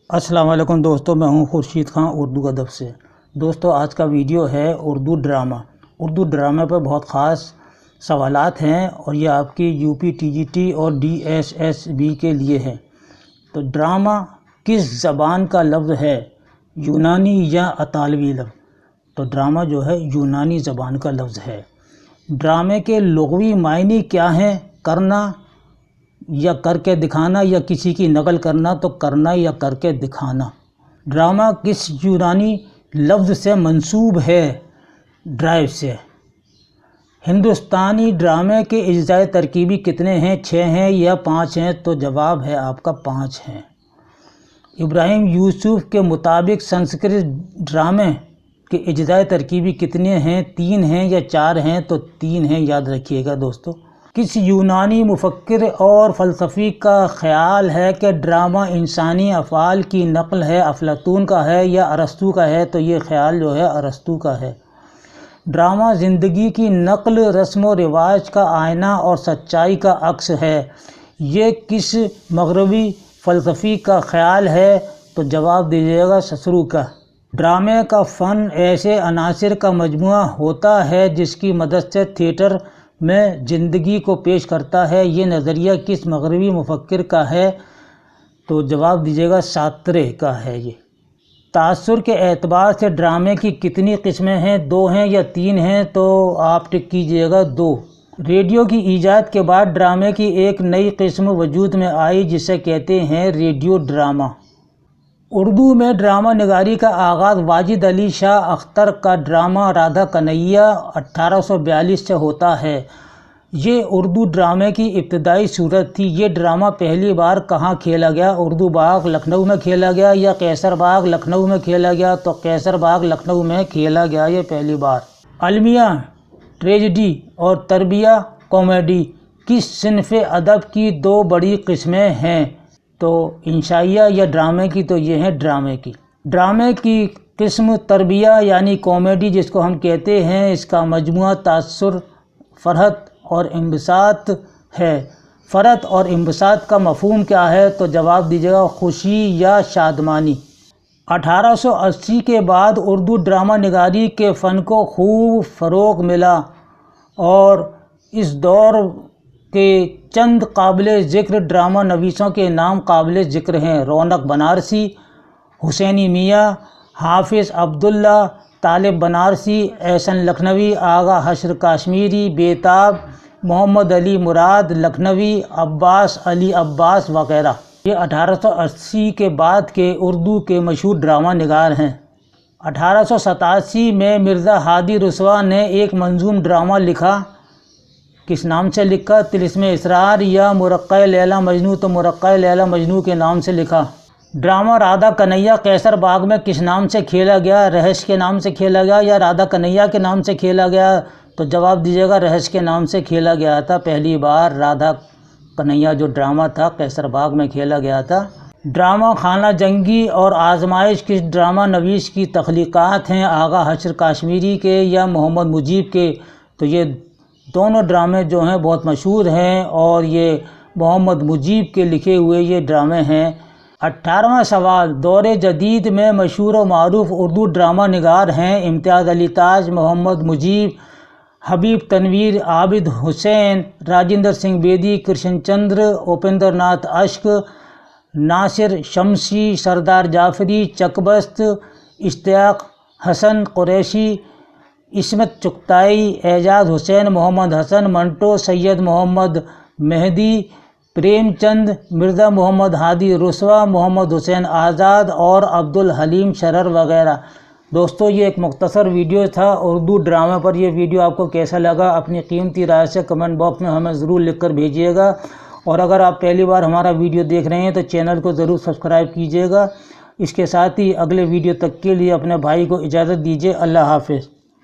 अस्सलाम वालेकुम दोस्तों, मैं हूं खुर्शीद खान उर्दू अदब से। दोस्तों, आज का वीडियो है उर्दू ड्रामा। उर्दू ड्रामा पर बहुत ख़ास सवालात हैं और ये आपकी यूपी टीजीटी और डीएसएसबी के लिए है। तो ड्रामा किस ज़बान का लफ्ज़ है, यूनानी या अतालवी लफ्ज़? तो ड्रामा जो है यूनानी ज़बान का लफ्ज़ है। ड्रामे के लुग़वी मायने क्या हैं? करना या करके दिखाना, या किसी की नकल करना, तो करना या करके दिखाना। ड्रामा किस यूनानी लफ्ज़ से मंसूब है? ड्राइव से। हिंदुस्तानी ड्रामे के अज्जाए तरकीबी कितने हैं? 6 हैं या 5 हैं? तो जवाब है आपका 5 हैं। इब्राहिम यूसुफ के मुताबिक संस्कृत ड्रामे के अज्जाए तरकीबी कितने हैं? 3 हैं या 4 हैं? तो 3 हैं, याद रखिएगा दोस्तों। किस यूनानी मुफक्किर और फ़लसफ़ी का ख़्याल है कि ड्रामा इंसानी अफ़आल की नक़ल है? अफलातून का है या अरस्तू का है? तो ये ख़्याल जो है अरस्तू का है। ड्रामा ज़िंदगी की नक़ल, रस्म व रिवाज का आईना और सच्चाई का अक्स है। ये किस मग़रबी फ़लसफ़ी का ख़्याल है? तो जवाब दीजिएगा ससरू का। ड्रामे का फ़न ऐसे अनासिर का मजमुआ होता है जिसकी मदद से थिएटर में ज़िंदगी को पेश करता है। ये नज़रिया किस मग़रबी मुफक्किर का है? तो जवाब दीजिएगा सात्रे का है। ये तासुर के एतबार से ड्रामे की कितनी किस्में हैं? 2 हैं या 3 हैं? तो आप टिक कीजिएगा 2। रेडियो की ईजाद के बाद ड्रामे की एक नई किस्म वजूद में आई जिसे कहते हैं रेडियो ड्रामा। उर्दू में ड्रामा निगारी का आगाज़ वाजिद अली शाह अख्तर का ड्रामा राधा कन्हैया 1842 से होता है। ये उर्दू ड्रामे की इब्तदाई सूरत थी। ये ड्रामा पहली बार कहाँ खेला गया? उर्दू बाग लखनऊ में खेला गया या कैसर बाग लखनऊ में खेला गया? तो कैसर बाग लखनऊ में खेला गया ये पहली बार। अलमिया ट्रेजिडी और तरबिया कॉमेडी किस सिन्फ़े अदब की 2 बड़ी किस्में हैं? तो इंशाइया या ड्रामे की? तो ये हैं ड्रामे की। ड्रामे की किस्म तरबिया यानी कॉमेडी जिसको हम कहते हैं, इसका मजमुआ तासुर, फ़रहत और इंबसात है। फ़रहत और इंबसात का मफ़हूम क्या है? तो जवाब दीजिएगा खुशी या शादमानी। 1880 के बाद उर्दू ड्रामा निगारी के फ़न को खूब फ़रोग़ मिला और इस दौर के चंद काबिल ज़िक्र ड्रामा नवीसों के नाम काबिल ज़िक्र हैं। रौनक बनारसी, हुसैनी मियाँ, हाफिज़ अब्दुल्ला, तालिब बनारसी, एहसन लखनवी, आगा हशर काश्मीरी, बेताब, मोहम्मद अली मुराद लखनवी, अब्बास अली अब्बास वग़ैरह। ये 1880 के बाद के उर्दू के मशहूर ड्रामा निगार हैं। 1887 में मिर्ज़ा हादी रुसवा ने एक मंजूम ड्रामा लिखा। किस नाम से लिखा? तिलिस्मे इसरार या मुरक्का लैला मजनू? तो मुरक्का लैला मजनू के नाम से लिखा। ड्रामा राधा कन्हैया कैसर बाग में किस नाम से खेला गया? रहस्य के नाम से खेला गया या राधा कन्हैया के नाम से खेला गया? तो जवाब दीजिएगा रहस्य के नाम से खेला गया था। पहली बार राधा कन्हैया जो ड्रामा था कैसर बाग में खेला गया था। ड्रामा खाना जंगी और आजमाइश किस ड्रामा नवीस की तख्लीक़ात हैं? आगा हशर काश्मीरी के या मोहम्मद मुजीब के? तो ये दोनों ड्रामे जो हैं बहुत मशहूर हैं और ये मोहम्मद मुजीब के लिखे हुए ये ड्रामे हैं। 18वां सवाल, दौरे जदीद में मशहूर व मारूफ उर्दू ड्रामा निगार हैं? इम्तियाज़ अली ताज, मोहम्मद मुजीब, हबीब तनवीर, आबिद हुसैन, राजेंद्र सिंह बेदी, कृष्ण चंद्र, उपेंद्र नाथ अश्क, नासिर शमसी, सरदार जाफरी, चकबस्त, इश्तियाक हसन कुरैशी, इसमत चुगताई, एजाज हुसैन, मोहम्मद हसन, मंटो, सैयद मोहम्मद मेहदी, प्रेमचंद, मिर्ज़ा मोहम्मद हादी रुसवा, मोहम्मद हुसैन आज़ाद और अब्दुल हलीम शरर वग़ैरह। दोस्तों, ये एक मुख्तसर वीडियो था उर्दू ड्रामा पर। ये वीडियो आपको कैसा लगा अपनी कीमती राय से कमेंट बॉक्स में हमें ज़रूर लिख कर भेजिएगा। और अगर आप पहली बार हमारा वीडियो देख रहे हैं तो चैनल को ज़रूर सब्सक्राइब कीजिएगा। इसके साथ ही अगले वीडियो तक के लिए अपने भाई को इजाज़त दीजिए। अल्लाह हाफ़िज़।